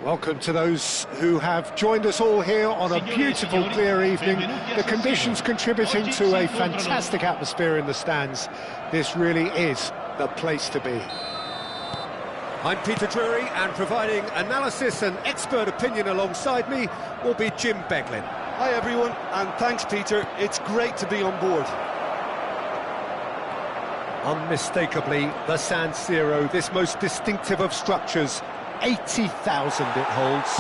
Welcome to those who have joined us all here on a beautiful, clear evening. The conditions contributing to a fantastic atmosphere in the stands. This really is the place to be. I'm Peter Drury, and providing analysis and expert opinion alongside me will be Jim Beglin. Hi everyone, and thanks Peter. It's great to be on board. Unmistakably, the San Siro, this most distinctive of structures. 80,000 it holds.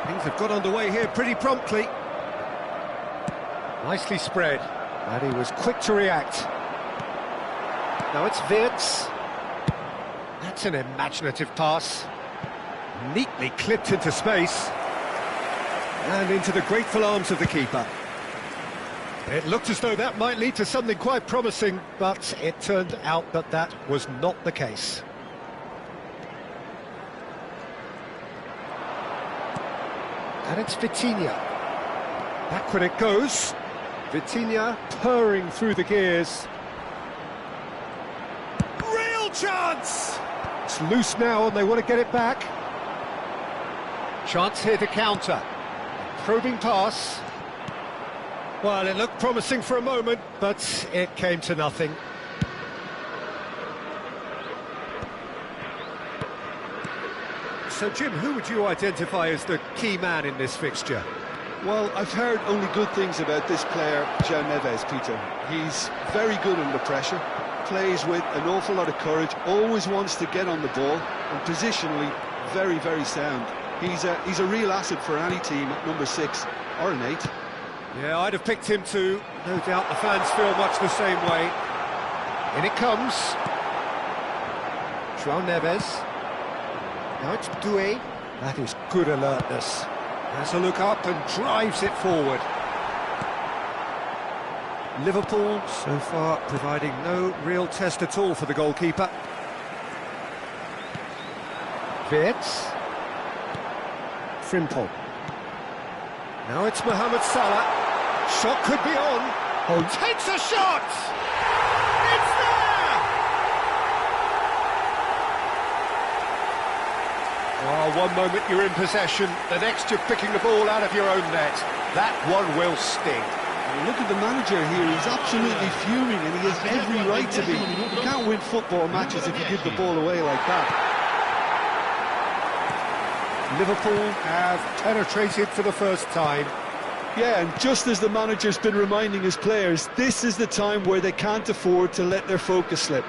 Things have got underway here pretty promptly. Nicely spread, and he was quick to react. Now it's Wirtz. That's an imaginative pass. Neatly clipped into space. And into the grateful arms of the keeper. It looked as though that might lead to something quite promising, but it turned out that that was not the case. And it's Vitinha. Backward it goes. Vitinha purring through the gears. Real chance! It's loose now and they want to get it back. Chance here to counter. Probing pass. Well, it looked promising for a moment, but it came to nothing. So, Jim, who would you identify as the key man in this fixture? Well, I've heard only good things about this player, João Neves, Peter. He's very good under pressure, plays with an awful lot of courage, always wants to get on the ball, and positionally, very, very sound. He's a real asset for any team at number 6 or an 8. Yeah, I'd have picked him too. No doubt the fans feel much the same way. In it comes. João Neves. Now it's Doué. That is good alertness. Has a look up and drives it forward. Liverpool so far providing no real test at all for the goalkeeper. Wirtz. Frimpong. Now it's Mohamed Salah. Shot could be on. Oh, takes a shot! It's there! Oh, one moment you're in possession, the next you're picking the ball out of your own net. That one will sting. Look at the manager here, he's absolutely fuming and he has every right to be. You can't win football matches if you give the ball away like that. Liverpool have penetrated for the first time. Yeah, and just as the manager's been reminding his players, this is the time where they can't afford to let their focus slip.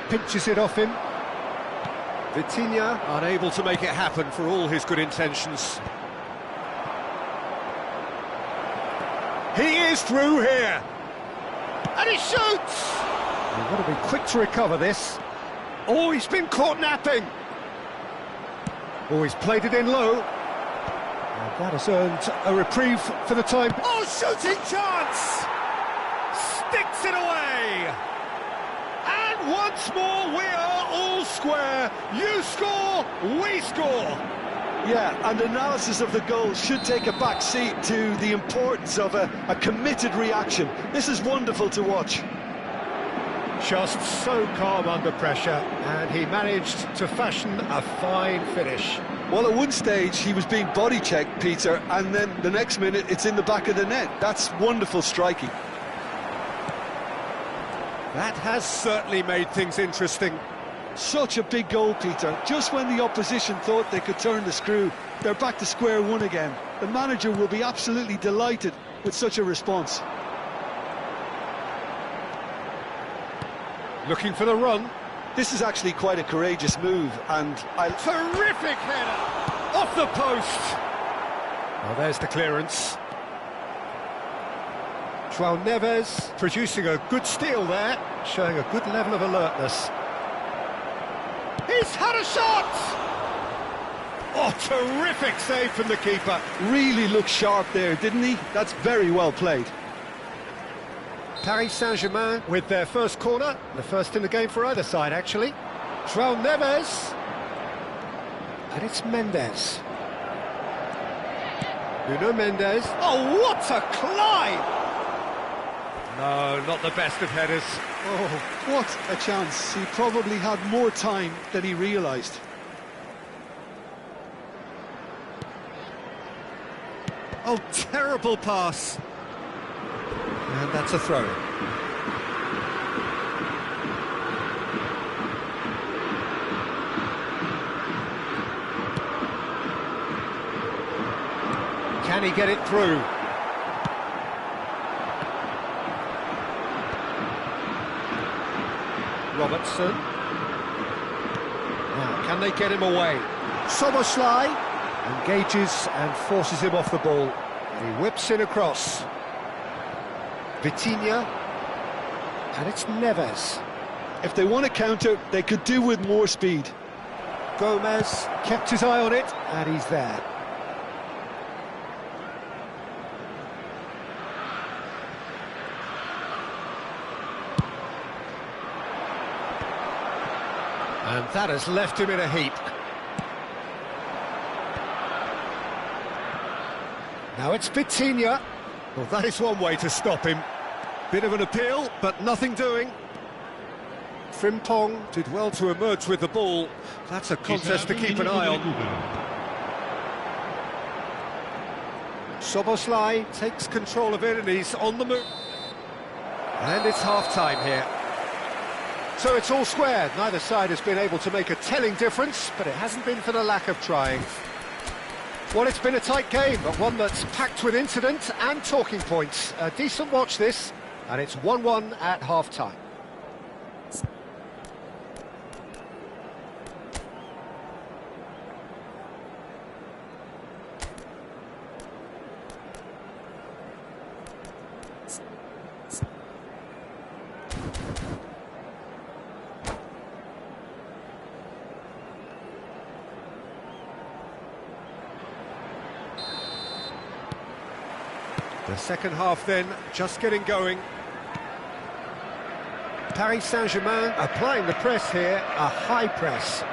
Pinches it off him. Vitinha unable to make it happen for all his good intentions. He is through here. And he shoots! You've got to be quick to recover this. Oh, he's been caught napping. Oh, he's played it in low. And that has earned a reprieve for the time. Oh, shooting chance! Sticks it away! And once more we are all square. You score, we score. Yeah, and analysis of the goal should take a back seat to the importance of a committed reaction. This is wonderful to watch. Just so calm under pressure, and he managed to fashion a fine finish. Well, at one stage he was being body checked, Peter, and then the next minute it's in the back of the net. That's wonderful striking. That has certainly made things interesting. Such a big goal, Peter. Just when the opposition thought they could turn the screw, they're back to square one again. The manager will be absolutely delighted with such a response. Looking for the run. This is actually quite a courageous move, and terrific header! Off the post! Well, there's the clearance. João Neves producing a good steal there, showing a good level of alertness. He's had a shot! Oh, terrific save from the keeper. Really looked sharp there, didn't he? That's very well played. Paris Saint-Germain with their first corner, the first in the game for either side, actually. João Neves. And it's Mendes. Nuno Mendes. Oh, what a climb! No, not the best of headers. Oh, what a chance. He probably had more time than he realised. Oh, terrible pass. And that's a throw. Can he get it through? Robertson. Now, can they get him away? Soboslai engages and forces him off the ball. He whips in across. Vitinha. And it's Neves. If they want to counter, they could do with more speed. Gomez kept his eye on it, and he's there. And that has left him in a heap. Now it's Vitinha. Well, that is one way to stop him. Bit of an appeal, but nothing doing. Frimpong did well to emerge with the ball. That's a contest to keep an eye on. Soboslai takes control of it and he's on the move. And it's half-time here. So it's all square. Neither side has been able to make a telling difference, but it hasn't been for the lack of trying. Well, it's been a tight game, but one that's packed with incident and talking points. A decent watch this, and it's 1-1 at half-time. The second half then, just getting going. Paris Saint-Germain applying the press here, a high press.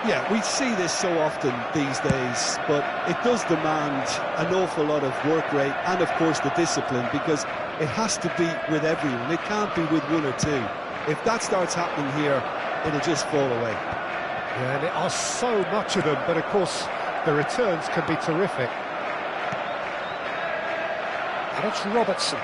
Yeah, we see this so often these days, but it does demand an awful lot of work rate and, of course, the discipline, because it has to be with everyone. It can't be with one or two. If that starts happening here, it'll just fall away. Yeah, and there are so much of them, but, of course, the returns can be terrific. And it's Robertson.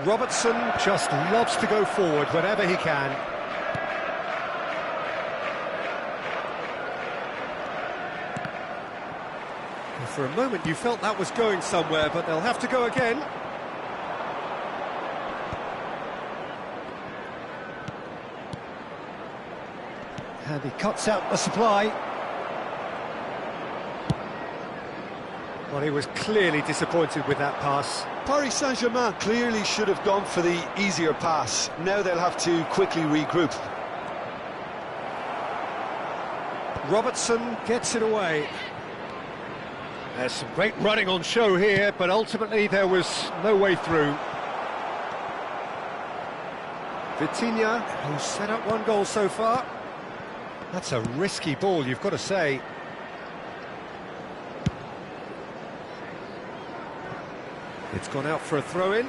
Robertson just loves to go forward whenever he can. Well, for a moment you felt that was going somewhere, but they'll have to go again. And he cuts out the supply. Well, he was clearly disappointed with that pass. Paris Saint-Germain clearly should have gone for the easier pass. Now they'll have to quickly regroup. Robertson gets it away. There's some great running on show here, but ultimately there was no way through. Vitinha, who's set up one goal so far. That's a risky ball, you've got to say. It's gone out for a throw-in.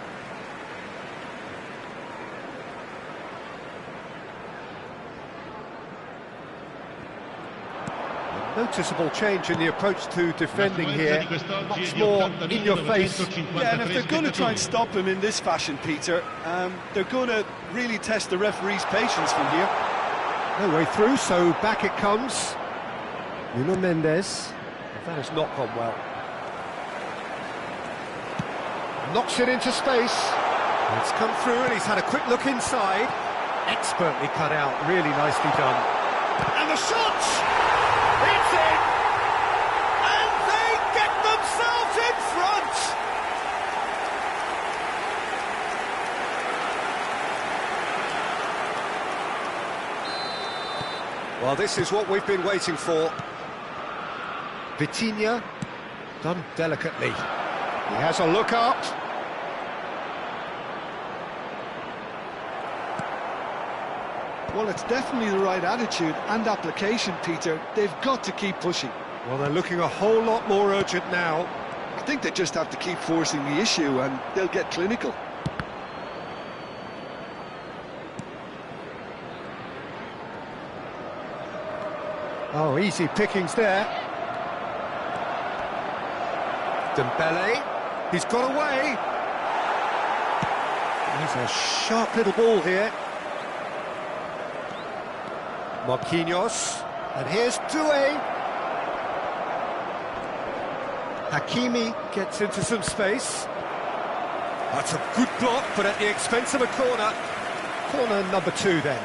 A noticeable change in the approach to defending here. Much more in your face. Yeah, and if they're going to try and stop him in this fashion, Peter, they're going to really test the referee's patience from here. No way through, so back it comes. Nuno Mendes. That has not gone well. Knocks it into space. It's come through and he's had a quick look inside. Expertly cut out, really nicely done. And the shot! It's in! And they get themselves in front! Well, this is what we've been waiting for. Vitinha, done delicately. He has a look up. Well, it's definitely the right attitude and application, Peter. They've got to keep pushing. Well, they're looking a whole lot more urgent now. I think they just have to keep forcing the issue and they'll get clinical. Oh, easy pickings there. Dembele, he's got away. He's a sharp little ball here. Marquinhos, and here's Doué. Hakimi gets into some space. That's a good block, but at the expense of a corner. Corner number 2 then.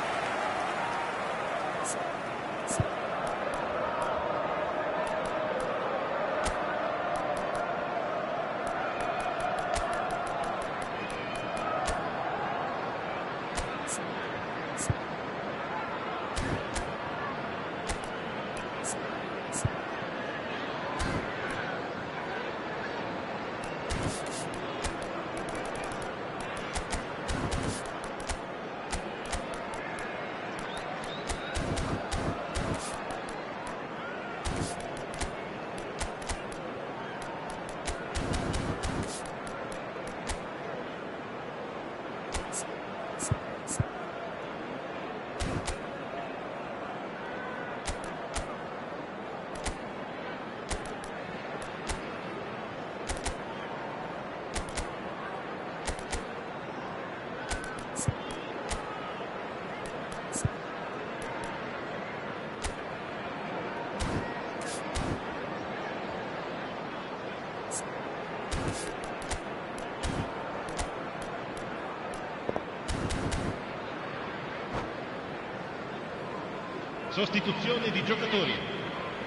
Sostituzione di giocatori.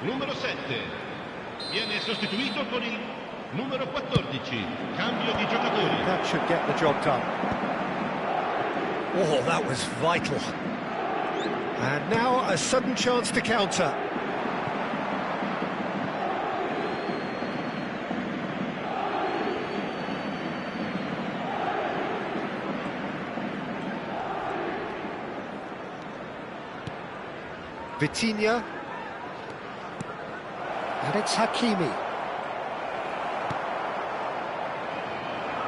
Numero 7 viene sostituito con il numero 14. Cambio di giocatori. That should get the job done. Oh, that was vital. And now a sudden chance to counter. Vitinha, and it's Hakimi.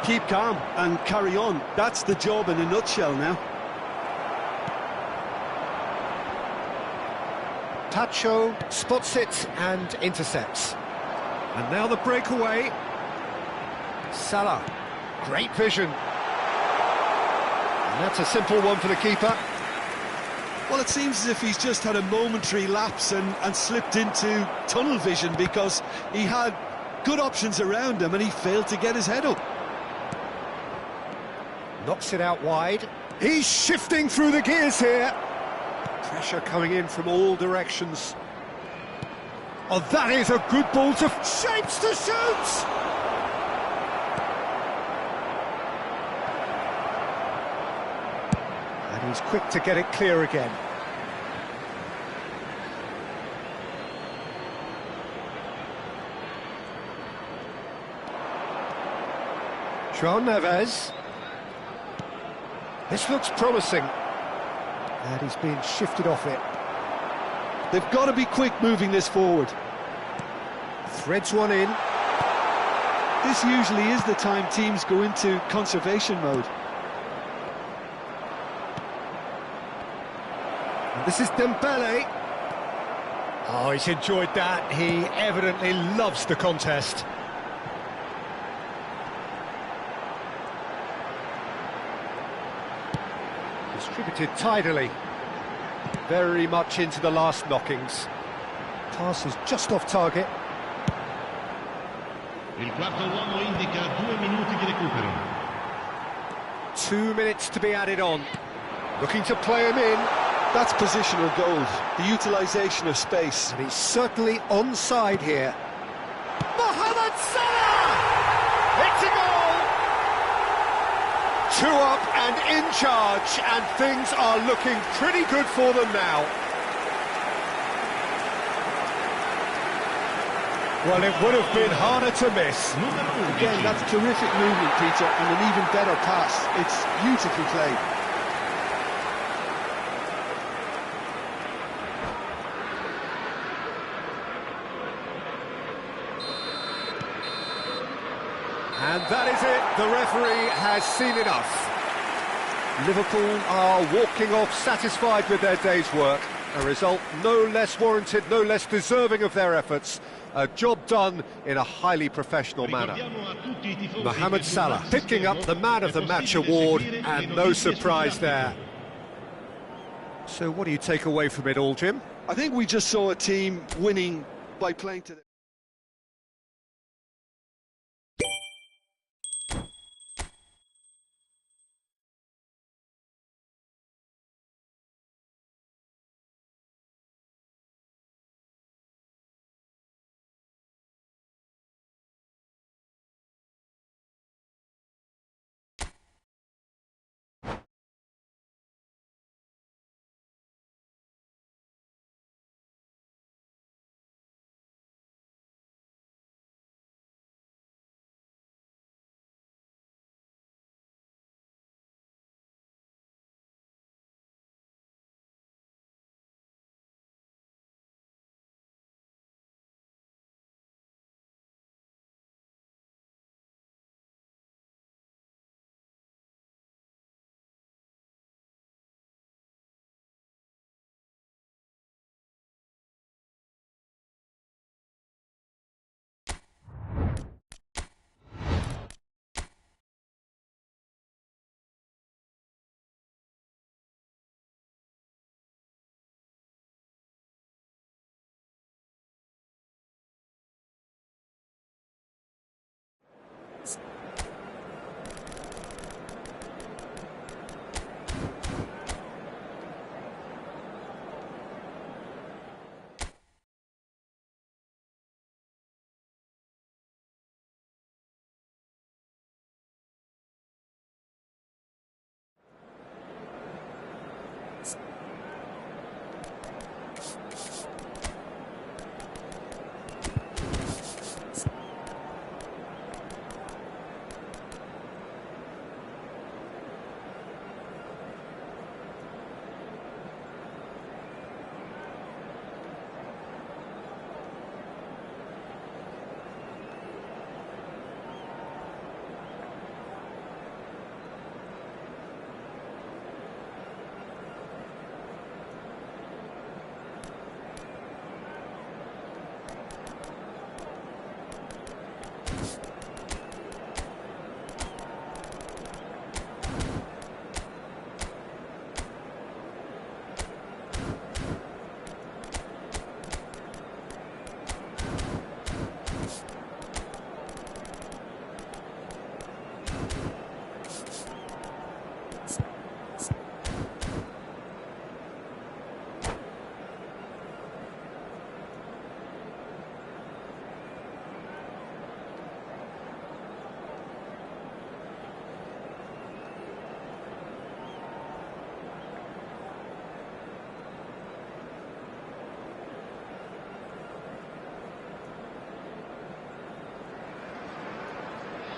Keep calm and carry on. That's the job in a nutshell now. Tacho spots it and intercepts. And now the breakaway. Salah, great vision. And that's a simple one for the keeper. Well, it seems as if he's just had a momentary lapse and slipped into tunnel vision because he had good options around him and he failed to get his head up. Knocks it out wide. He's shifting through the gears here. Pressure coming in from all directions. Oh, that is a good ball to shapes to shoot! And he's quick to get it clear again. João Neves. This looks promising. And he's being shifted off it. They've got to be quick moving this forward. Threads one in. This usually is the time teams go into conservation mode. And this is Dembele. Oh, he's enjoyed that. He evidently loves the contest. Distributed tidily. Very much into the last knockings. Pass is just off target. Il quarto uomo indica 2 minuti di recupero. 2 minutes to be added on. Looking to play him in. That's positional gold, the utilisation of space. And he's certainly onside here. Mohamed Salah! It's a goal! 2 up and in charge, and things are looking pretty good for them now. Well, it would have been harder to miss. Again, that's terrific movement, Peter, and an even better pass. It's beautifully played. And that is it. The referee has seen enough. Liverpool are walking off satisfied with their day's work. A result no less warranted, no less deserving of their efforts. A job done in a highly professional manner. Mohamed Salah picking up the Man of the Match award, and no surprise there. So what do you take away from it all, Jim? I think we just saw a team winning by playing to the...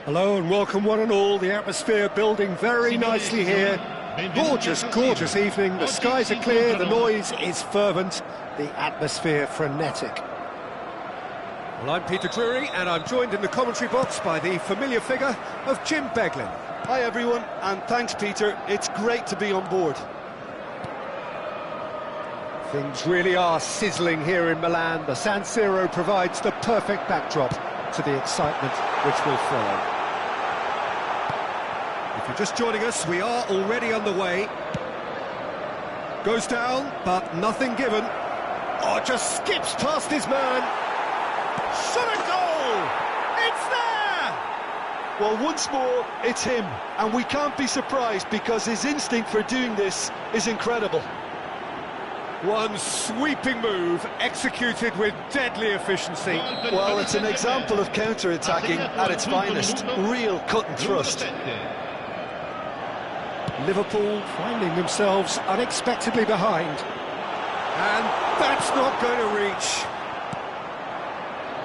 Hello and welcome one and all. The atmosphere building very nicely here. Gorgeous, gorgeous evening. The skies are clear, the noise is fervent, the atmosphere frenetic. Well, I'm Peter Drury and I'm joined in the commentary box by the familiar figure of Jim Beglin. Hi everyone, and thanks Peter, it's great to be on board. Things really are sizzling here in Milan. The San Siro provides the perfect backdrop to the excitement which will follow. If you're just joining us, we are already underway. Goes down, but nothing given. Oh, just skips past his man. Shot a goal! It's there! Well, once more, it's him, and we can't be surprised because his instinct for doing this is incredible. One sweeping move, executed with deadly efficiency. Well, it's an example of counter-attacking at its finest. Real cut and thrust. Liverpool finding themselves unexpectedly behind. And that's not going to reach.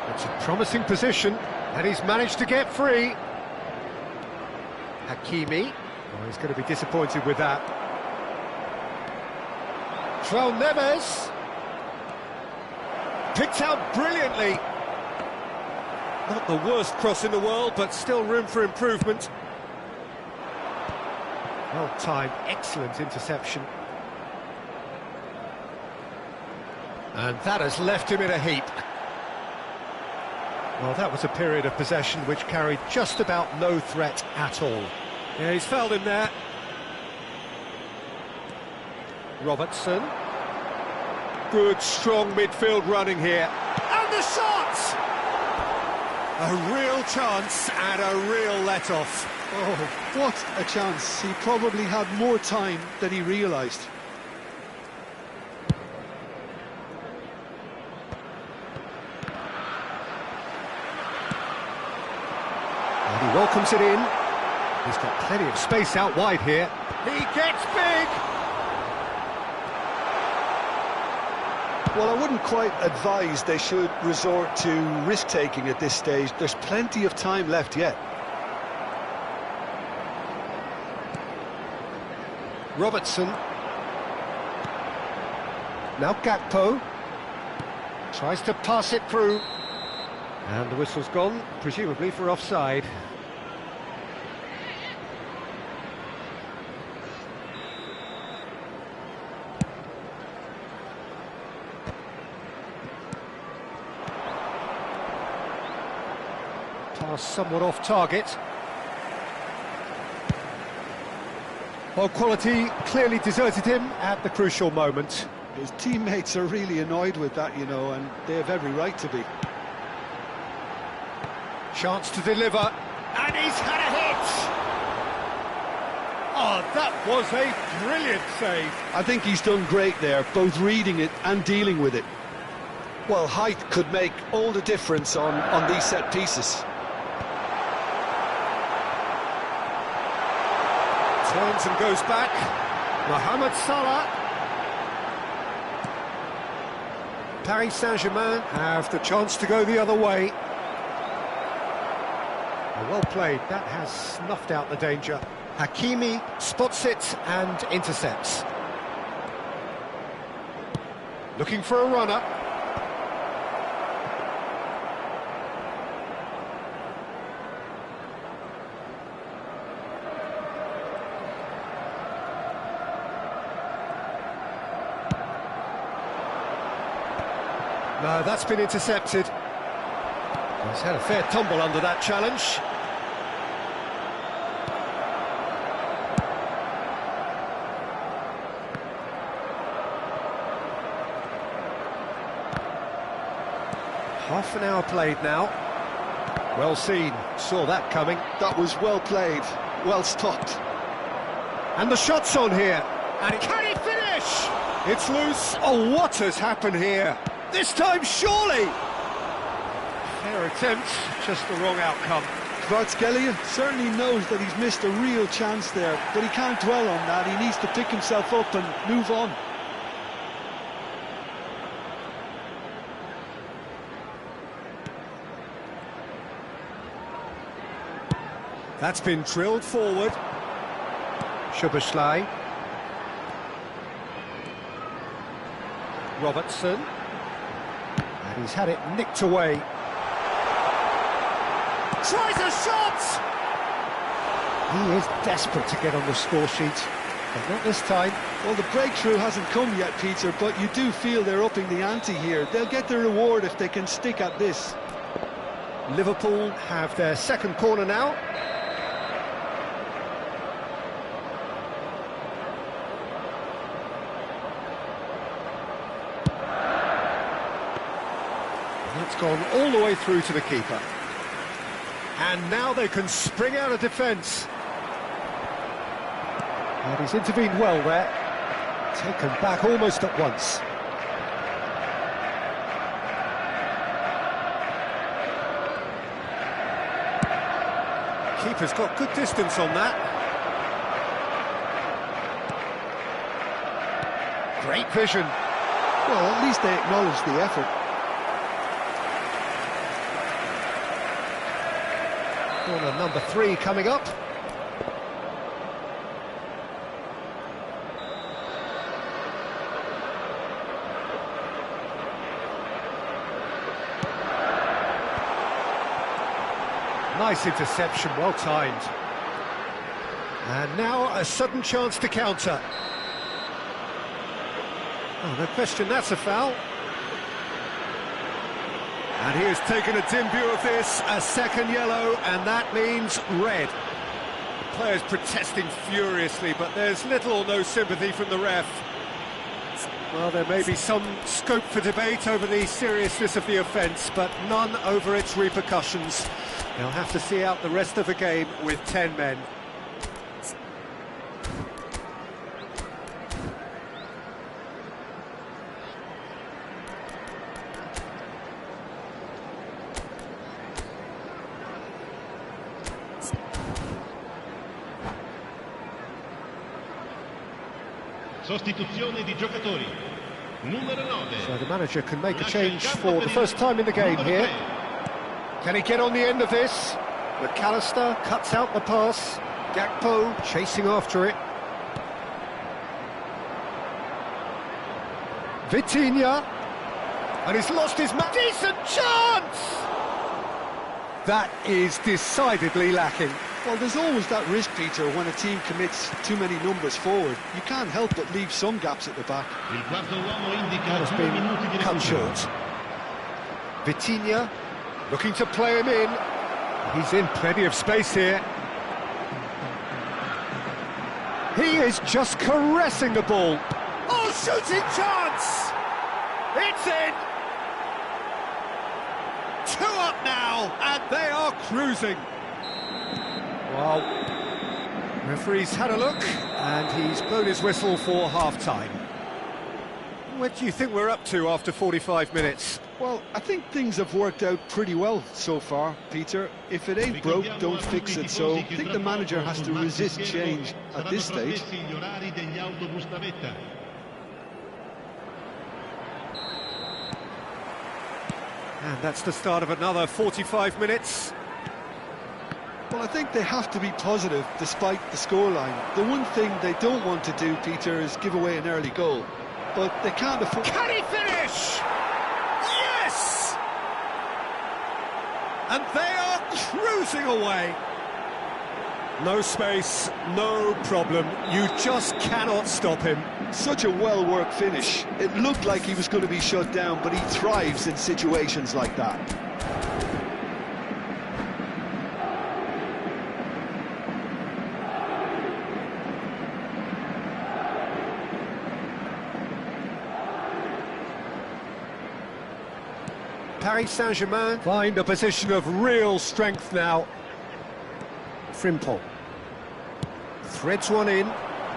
It's a promising position, and he's managed to get free. Hakimi. Oh, he's going to be disappointed with that. João Neves. Picked out brilliantly. Not the worst cross in the world, but still room for improvement. Well timed, excellent interception. And that has left him in a heap. Well, that was a period of possession which carried just about no threat at all. Yeah, he's fouled him there. Robertson. Good, strong midfield running here. And the shot! A real chance and a real let-off. Oh, what a chance. He probably had more time than he realised. And he welcomes it in. He's got plenty of space out wide here. He gets big! Well, I wouldn't quite advise they should resort to risk-taking at this stage. There's plenty of time left yet. Robertson. Now Gakpo. Tries to pass it through. And the whistle's gone, presumably for offside. Pass somewhat off target. Well, quality clearly deserted him at the crucial moment. His teammates are really annoyed with that, you know, and they have every right to be. Chance to deliver, and he's had a hit! Oh, that was a brilliant save. I think he's done great there, both reading it and dealing with it. Well, height could make all the difference on these set pieces. Turns and goes back. Mohamed Salah. Paris Saint-Germain have the chance to go the other way. Well played, that has snuffed out the danger. Hakimi spots it and intercepts. Looking for a runner. No, that's been intercepted. He's had a fair tumble under that challenge. Half an hour played now. Well seen, saw that coming. That was well played, well stopped. And the shot's on here. And can he finish? It's loose. Oh, what has happened here? This time, surely! Fair attempt, just the wrong outcome. Kvaratskhelia certainly knows that he's missed a real chance there, but he can't dwell on that. He needs to pick himself up and move on. That's been drilled forward. Szoboszlai. Robertson. And he's had it nicked away. Tries a shot! He is desperate to get on the score sheet, but not this time. Well, the breakthrough hasn't come yet, Peter, but you do feel they're upping the ante here. They'll get their reward if they can stick at this. Liverpool have their second corner now. It's gone all the way through to the keeper. And now they can spring out of defence. And he's intervened well there. Taken back almost at once. Keeper's got good distance on that. Great vision. Well, at least they acknowledge the effort. Corner number 3 coming up. Nice interception, well timed. And now a sudden chance to counter. Oh, no question, that's a foul. And he has taken a dim view of this, a second yellow, and that means red. The players protesting furiously, but there's little or no sympathy from the ref. Well, there may be some scope for debate over the seriousness of the offence, but none over its repercussions. They'll have to see out the rest of the game with 10 men. Sostituzione di giocatori. Numero 9. So the manager can make a change for the first time in the game here. Can he get on the end of this? McAllister cuts out the pass. Gakpo chasing after it. Vitinha. And he's lost his man. Decent chance! That is decidedly lacking. Well, there's always that risk, Peter, when a team commits too many numbers forward. You can't help but leave some gaps at the back. Il quarto uomo indica Has 2 been minuti di cut recupero. short. Vitinha looking to play him in. He's in plenty of space here. He is just caressing the ball. Oh, shooting chance! It's in! 2 up now, and they are cruising. Well, referee's had a look, and he's blown his whistle for half-time. What do you think we're up to after 45 minutes? Well, I think things have worked out pretty well so far, Peter. If it ain't broke, don't fix it, so I think the manager has to resist change at this stage. And that's the start of another 45 minutes. Well, I think they have to be positive despite the scoreline. The one thing they don't want to do, Peter, is give away an early goal. But they can't afford... Can he finish? Yes! And they are cruising away. No space, no problem. You just cannot stop him. Such a well-worked finish. It looked like he was going to be shut down, but he thrives in situations like that. Paris Saint-Germain find a position of real strength now. Frimpong threads one in.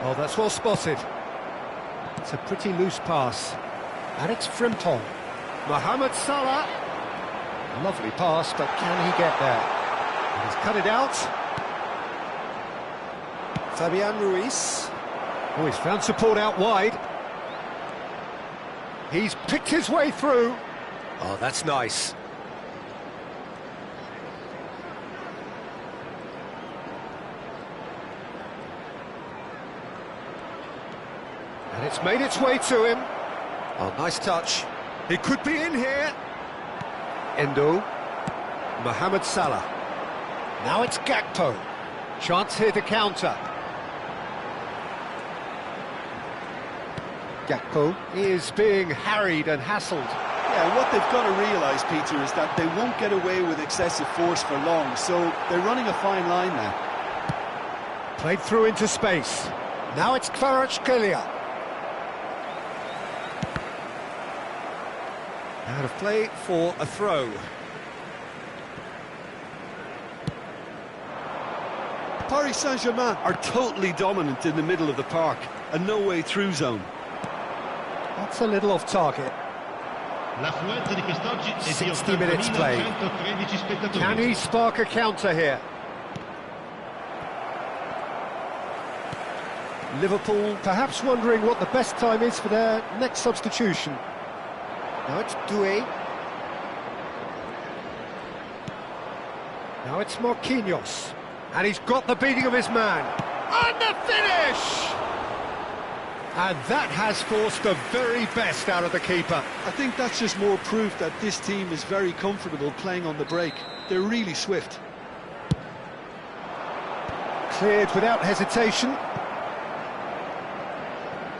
Oh, that's well spotted. It's a pretty loose pass. And it's Frimpong. Mohamed Salah. Lovely pass, but can he get there? And he's cut it out. Fabian Ruiz. Oh, he's found support out wide. He's picked his way through. Oh, that's nice. And it's made its way to him. Oh, nice touch. He could be in here. Endo. Mohamed Salah. Now it's Gakpo. Chance here to counter. Gakpo is being harried and hassled. Yeah, what they've got to realise, Peter, is that they won't get away with excessive force for long, so they're running a fine line now. Played through into space. Now it's Kvaratskhelia. Out of play for a throw. Paris Saint-Germain are totally dominant in the middle of the park, a no-way through zone. That's a little off target. 60 minutes played. Can he spark a counter here? Liverpool perhaps wondering what the best time is for their next substitution. Now it's Doué. Now it's Marquinhos. And he's got the beating of his man. And the finish! And that has forced the very best out of the keeper. I think that's just more proof that this team is very comfortable playing on the break. They're really swift. Cleared without hesitation.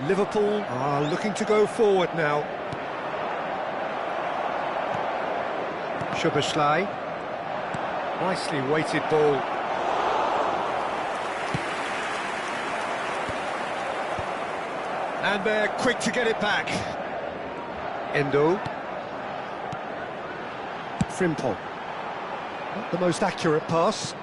Liverpool are looking to go forward now. Szoboszlai. Nicely weighted ball. And they're quick to get it back. Endo. Frimpong. Not the most accurate pass.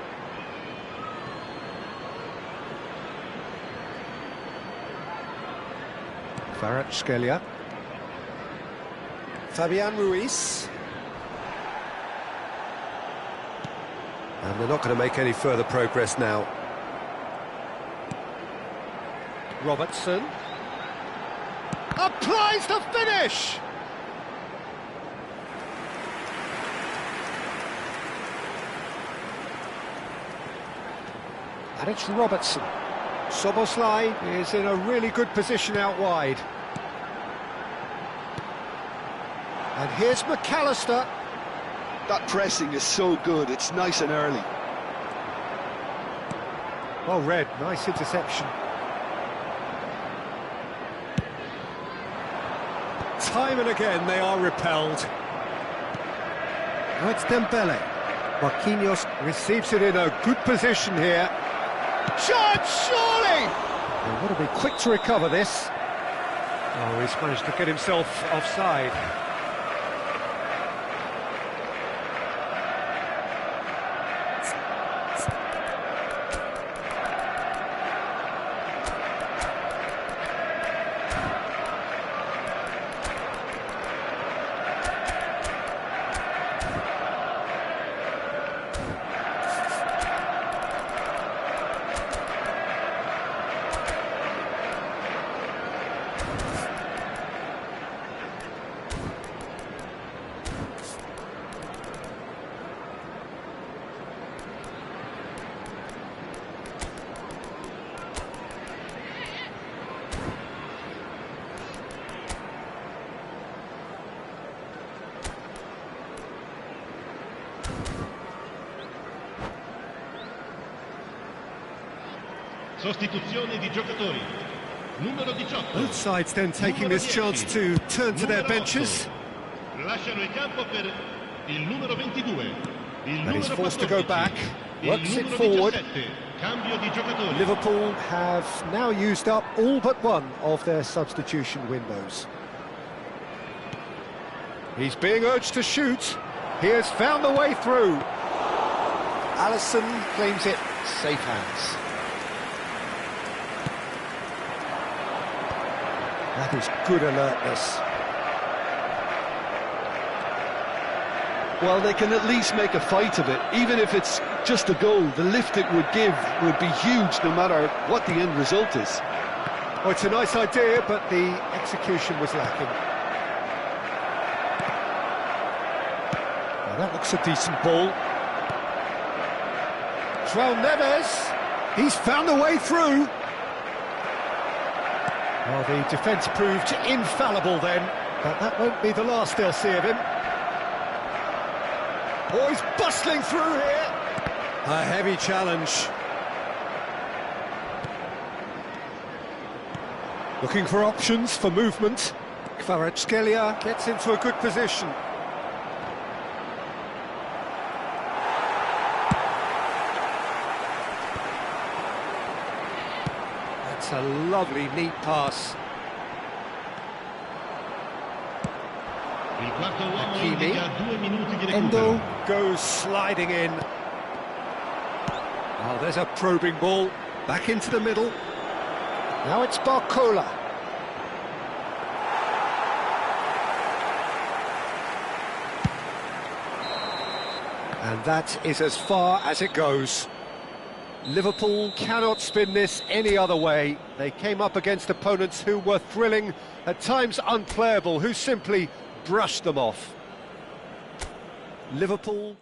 Kvaratskhelia. Fabian Ruiz. And they're not going to make any further progress now. Robertson. Applies the finish! And it's Robertson. Szoboszlai is in a really good position out wide. And here's McAllister. That pressing is so good, it's nice and early. Well read, nice interception. Time and again they are repelled. Now it's Dembele. Marquinhos receives it in a good position here. Shot, surely! They've got to be quick to recover this. Oh, he's managed to get himself offside. Sostituzione di giocatori. Numero 18. Both sides then taking this chance to turn to their benches. Lasciano il campo per il numero 22. Il And he's numero forced to 14. go back, Il works it numero forward. 17. Cambio di giocatori. Liverpool have now used up all but one of their substitution windows. He's being urged to shoot. He has found the way through. Alisson claims it safe hands. That is good alertness. Well, they can at least make a fight of it, even if it's just a goal. The lift it would give would be huge no matter what the end result is. Oh, it's a nice idea, but the execution was lacking. Now that looks a decent ball. João Neves, he's found a way through. Well, the defence proved infallible then, but that won't be the last they'll see of him. Oh, he's bustling through here. A heavy challenge. Looking for options for movement. Kvaratskhelia gets into a good position. That's a lovely, neat pass. Il quarto uomo Hakimi. indica 2 minuti di Endo recupero. goes sliding in. Oh, there's a probing ball. Back into the middle. Now it's Barcola. And that is as far as it goes. Liverpool cannot spin this any other way. They came up against opponents who were thrilling, at times unplayable, who simply brushed them off. Liverpool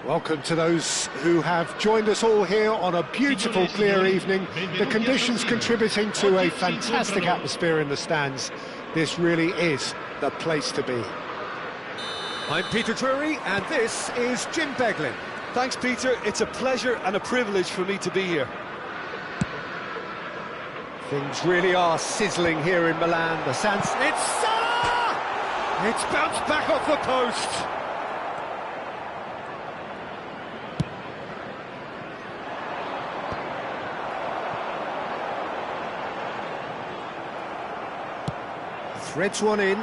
Welcome to those who have joined us all here on a beautiful, clear evening. The conditions contributing to a fantastic atmosphere in the stands. This really is the place to be. I'm Peter Drury, and this is Jim Beglin. Thanks, Peter. It's a pleasure and a privilege for me to be here. Things really are sizzling here in Milan. The Sans... It's Salah! It's bounced back off the post. Threads one in.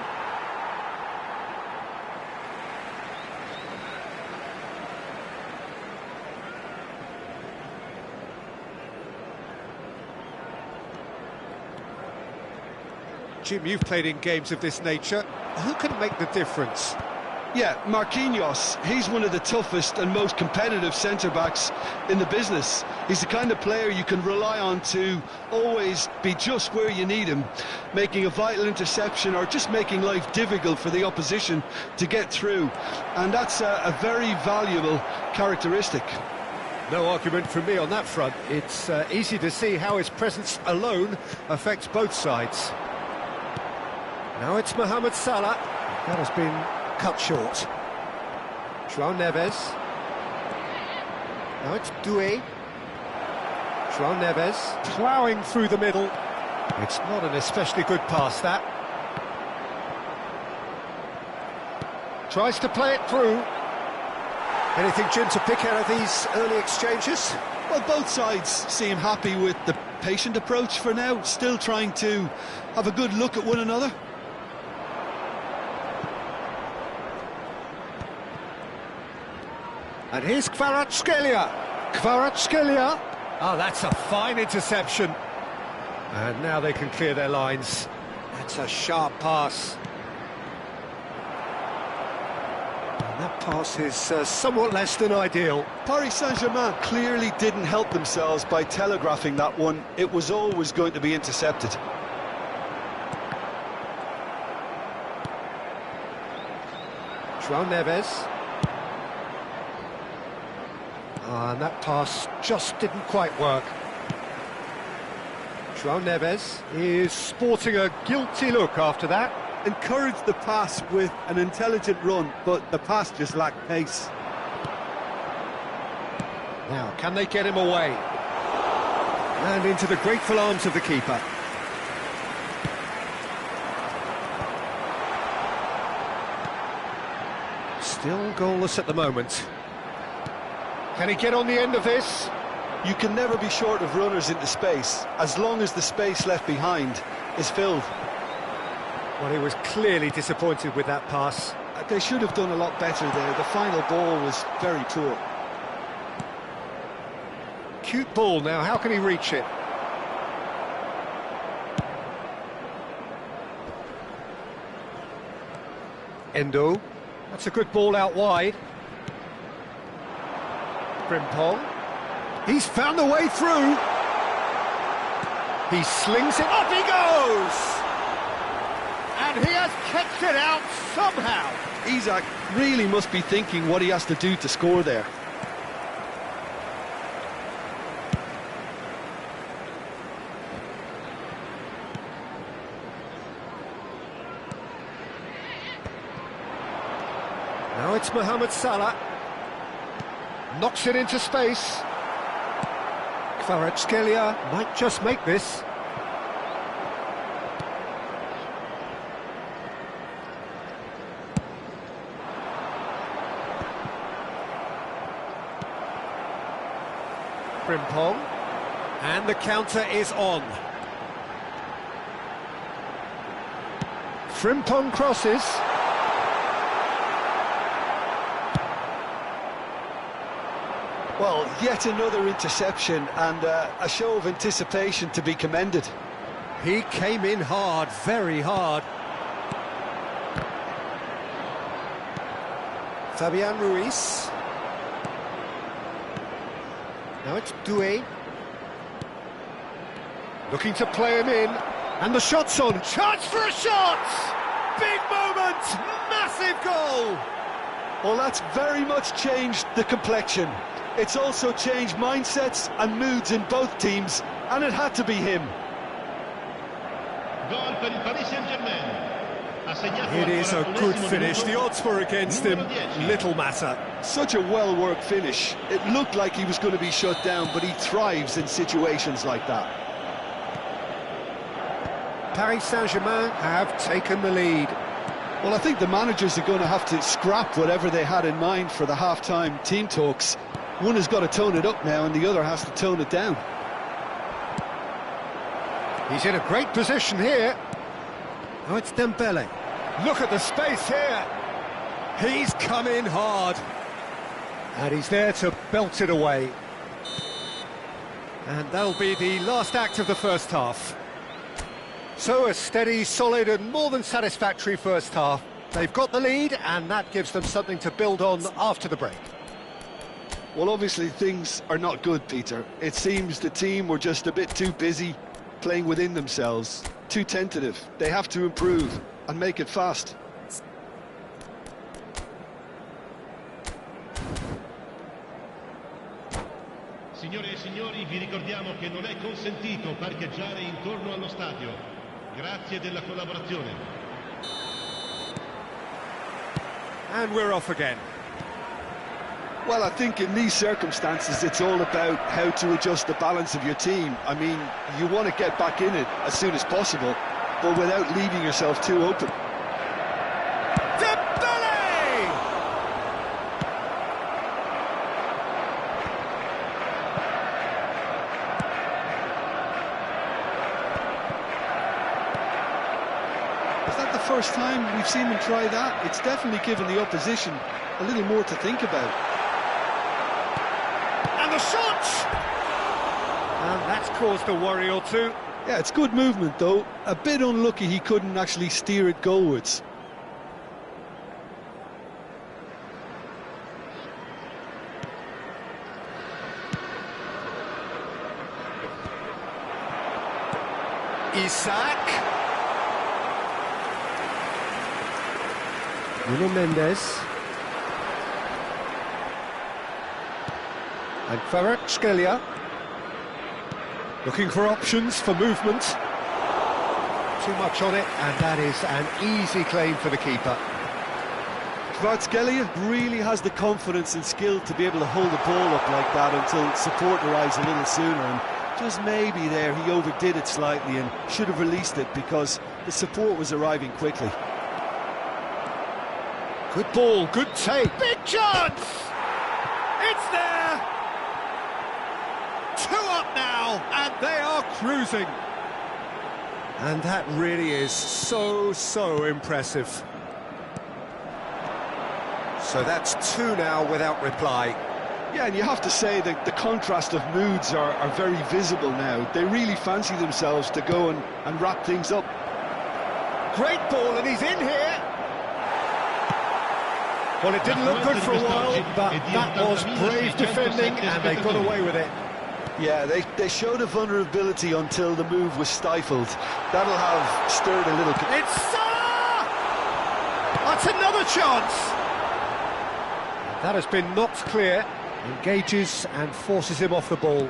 Jim, you've played in games of this nature. Who can make the difference? Yeah, Marquinhos, he's one of the toughest and most competitive centre-backs in the business. He's the kind of player you can rely on to always be just where you need him, making a vital interception or just making life difficult for the opposition to get through. And that's a very valuable characteristic. No argument from me on that front. It's easy to see how his presence alone affects both sides. Now it's Mohamed Salah. That has been cut short. João Neves. Now it's Doué. João Neves ploughing through the middle. It's not an especially good pass, that. Tries to play it through. Anything, Jim, to pick out of these early exchanges? Well, both sides seem happy with the patient approach for now, still trying to have a good look at one another. And here's Kvaratskhelia. Kvaratskhelia. Oh, that's a fine interception. And now they can clear their lines. That's a sharp pass. And that pass is somewhat less than ideal. Paris Saint-Germain clearly didn't help themselves by telegraphing that one. It was always going to be intercepted. João Neves. And that pass just didn't quite work. João Neves is sporting a guilty look after that. Encouraged the pass with an intelligent run, but the pass just lacked pace. Now, can they get him away? And into the grateful arms of the keeper. Still goalless at the moment. Can he get on the end of this? You can never be short of runners into space, as long as the space left behind is filled. Well, he was clearly disappointed with that pass. They should have done a lot better there. The final ball was very poor. Cute ball now, how can he reach it? Endo, that's a good ball out wide. Frimpong, he's found the way through. He slings it, up he goes! And he has kept it out somehow. Isak really must be thinking what he has to do to score there. Now it's Mohamed Salah. Knocks it into space. Kvaratskhelia might just make this. Frimpong. And the counter is on. Frimpong crosses. Well, yet another interception and a show of anticipation to be commended. He came in hard, very hard. Fabian Ruiz. Now it's Doué. Looking to play him in. And the shot's on. Chance for a shot! Big moment! Massive goal! Well, that's very much changed the complexion. It's also changed mindsets and moods in both teams, and it had to be him. Gol per il Paris Saint-Germain. It is a good finish. The odds were against him. Little matter. Such a well-worked finish. It looked like he was going to be shut down, but he thrives in situations like that. Paris Saint-Germain have taken the lead. Well, I think the managers are going to have to scrap whatever they had in mind for the half-time team talks. One has got to tone it up now, and the other has to tone it down. He's in a great position here. Oh, it's Dembele. Look at the space here. He's come in hard. And he's there to belt it away. And that'll be the last act of the first half. So a steady, solid and more than satisfactory first half. They've got the lead, and that gives them something to build on after the break. Well, obviously things are not good, Peter. It seems the team were just a bit too busy playing within themselves, too tentative. They have to improve and make it fast. Signore e signori, vi ricordiamo che non è consentito parcheggiare intorno allo stadio. Grazie della collaborazione. And we're off again. Well, I think in these circumstances it's all about how to adjust the balance of your team. I mean, you want to get back in it as soon as possible, but without leaving yourself too open. Is that the first time we've seen them try that? It's definitely given the opposition a little more to think about. And the shot! And that's caused a worry or two. Yeah, it's good movement though. A bit unlucky he couldn't actually steer it goalwards. Isak. Nuno Mendes. And Kvaratskhelia. Looking for options for movement. Too much on it, and that is an easy claim for the keeper. Kvaratskhelia really has the confidence and skill to be able to hold the ball up like that until support arrives a little sooner, and just maybe there he overdid it slightly and should have released it because the support was arriving quickly. Good ball, good take. Big chance! It's there! are cruising. And that really is so impressive. So that's 2 now without reply. Yeah, and you have to say that the contrast of moods are very visible now. They really fancy themselves to go and wrap things up. Great ball, and he's in here. Well, it didn't look good for a while, but that was brave defending, and they got away with it. Yeah, they showed a vulnerability until the move was stifled. That'll have stirred a little... It's Salah! That's another chance! That has been knocked clear, engages and forces him off the ball.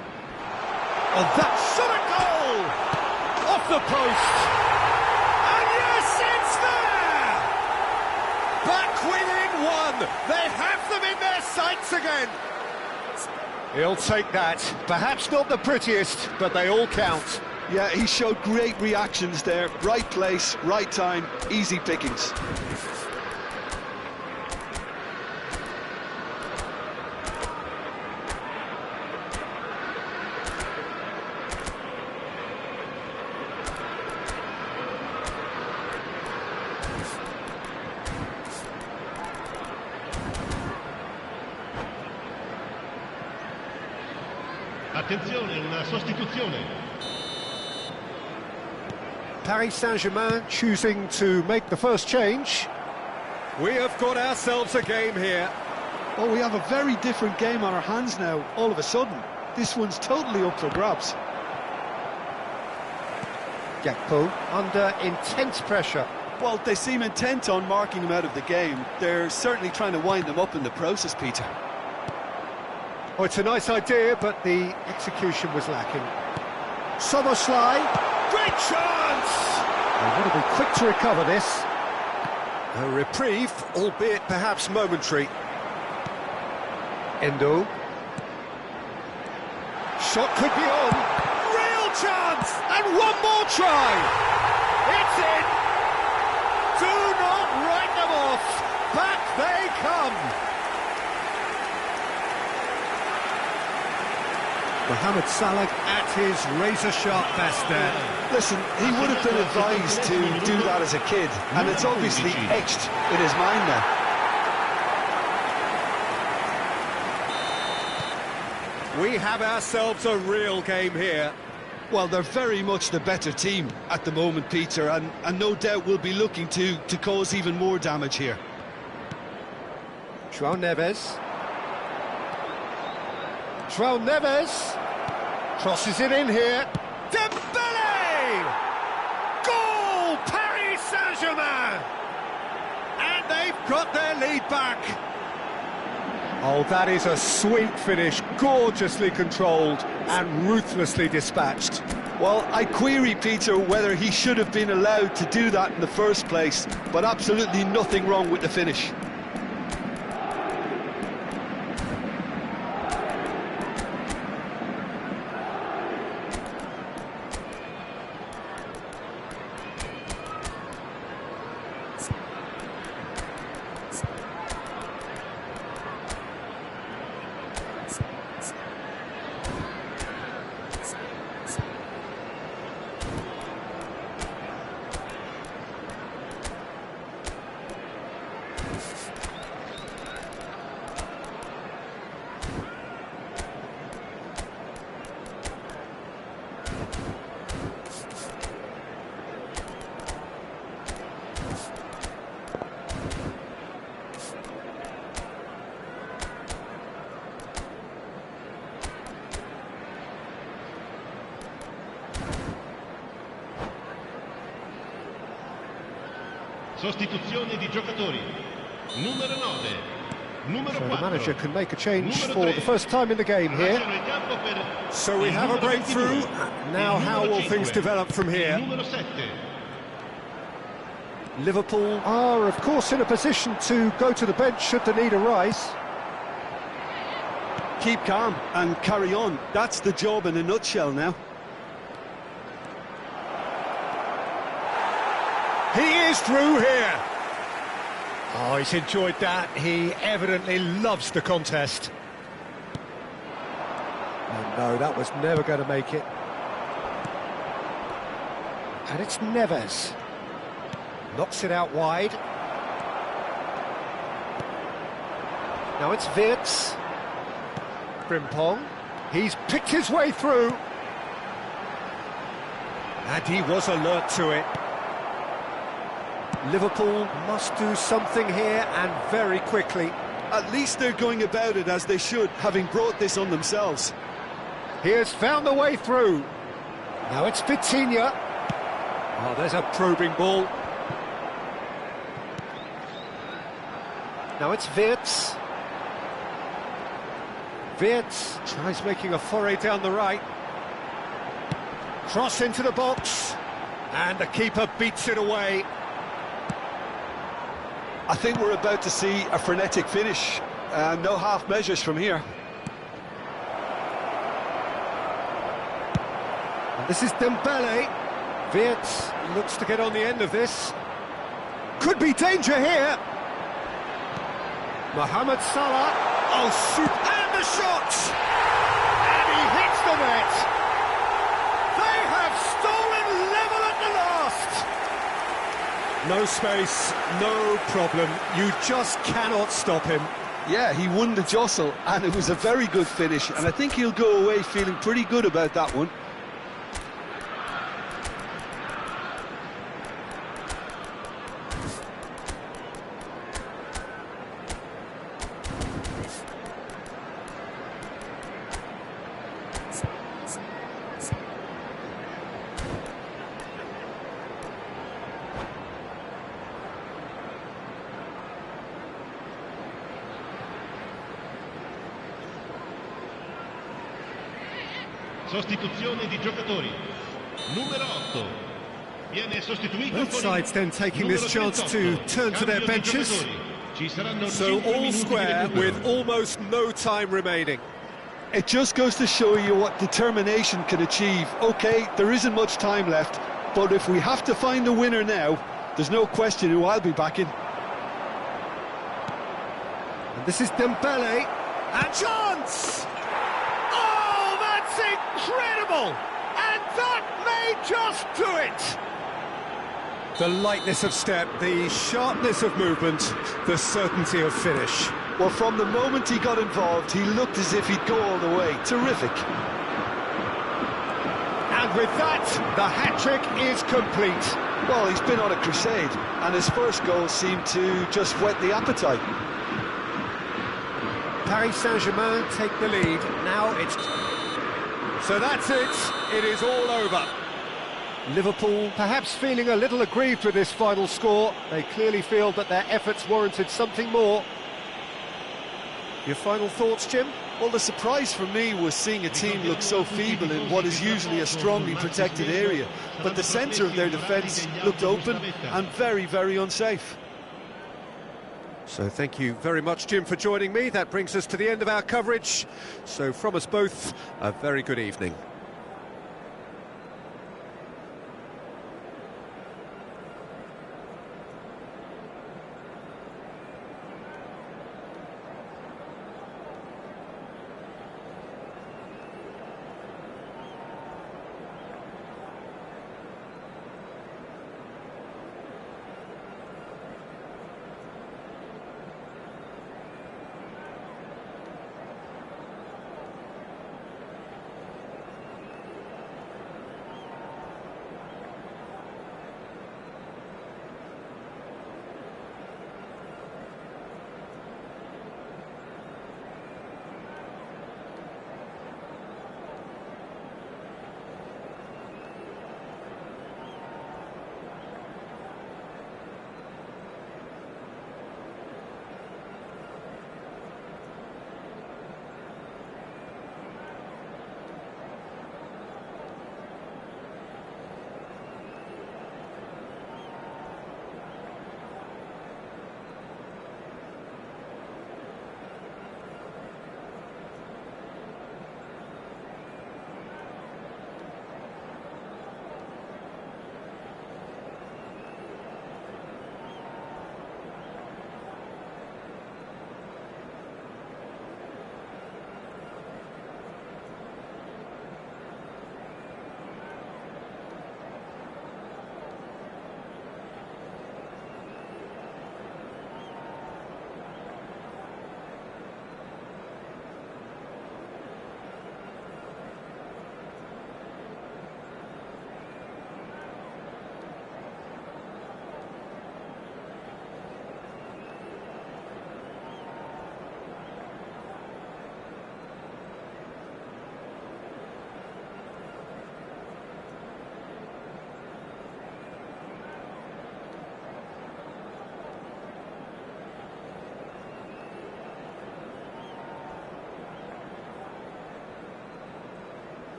Oh, that's shot a goal! Off the post! And yes, it's there! Back within 1! They have them in their sights again! He'll take that. Perhaps not the prettiest, but they all count. Yeah, he showed great reactions there. Right place, right time, easy pickings. Attenzione, una sostituzione. Paris Saint-Germain choosing to make the first change. We have got ourselves a game here. Oh, we have a very different game on our hands now, all of a sudden. This one's totally up for grabs. Gakpo under intense pressure. Well, they seem intent on marking him out of the game. They're certainly trying to wind him up in the process, Peter. Oh, it's a nice idea, but the execution was lacking. Soboslai, great chance! They want to be quick to recover this. A reprieve, albeit perhaps momentary. Endo. Shot could be on. Real chance! And one more try! It's in! Do not write them off! Back they come! Mohamed Salah at his razor-sharp best there. Listen, he would have been advised to do that as a kid, and it's obviously etched in his mind now. We have ourselves a real game here. Well, they're very much the better team at the moment, Peter, and no doubt will be looking to cause even more damage here. João Neves. João Neves crosses it in here. Dembele! Goal! Paris Saint-Germain! And they've got their lead back. Oh, that is a sweet finish, gorgeously controlled and ruthlessly dispatched. Well, I query, Peter, whether he should have been allowed to do that in the first place, but absolutely nothing wrong with the finish. Sostituzione di giocatori. Numero 9. Numero 4. So the manager can make a change for the first time in the game here. So we have a breakthrough. Now how will things develop from here? Numero 7. Liverpool are, of course, in a position to go to the bench should the need arise. Keep calm and carry on. That's the job in a nutshell now. He is through here. Oh, he's enjoyed that. He evidently loves the contest. Oh, no, that was never going to make it. And it's Neves. Knocks it out wide. Now it's Wirtz. Frimpong. He's picked his way through. And he was alert to it. Liverpool must do something here, and very quickly. At least they're going about it as they should, having brought this on themselves. He has found the way through. Now it's Vitinha. Oh, there's a probing ball. Now it's Wirtz. Wirtz tries making a foray down the right. Cross into the box. And the keeper beats it away. I think we're about to see a frenetic finish. No half measures from here. And this is Dembele. Wirtz looks to get on the end of this. Could be danger here. Mohamed Salah. Oh, shoot. And the shot! And he hits the net. They have stolen level at the last. No space, no problem. You just cannot stop him. Yeah, he won the jostle, and it was a very good finish, and I think he'll go away feeling pretty good about that one. Sostituzione di giocatori. Numero 8. Viene sostituito Both con sides then taking this chance to turn to their benches. So all square with almost no time remaining. It just goes to show you what determination can achieve. OK, there isn't much time left, but if we have to find a winner now, there's no question who I'll be backing. And this is Dembele. And chance! Oh, that's incredible! And that may just do it! The lightness of step, the sharpness of movement, the certainty of finish. Well, from the moment he got involved, he looked as if he'd go all the way. Terrific. And with that, the hat-trick is complete. Well, he's been on a crusade, and his first goal seemed to just whet the appetite. Paris Saint-Germain take the lead. Now it's... So that's it. It is all over. Liverpool perhaps feeling a little aggrieved with this final score. They clearly feel that their efforts warranted something more. Your final thoughts, Jim? Well, the surprise for me was seeing a team look so feeble in what is usually a strongly protected area. But the centre of their defence looked open and very, very unsafe. So thank you very much, Jim, for joining me. That brings us to the end of our coverage. So from us both, a very good evening.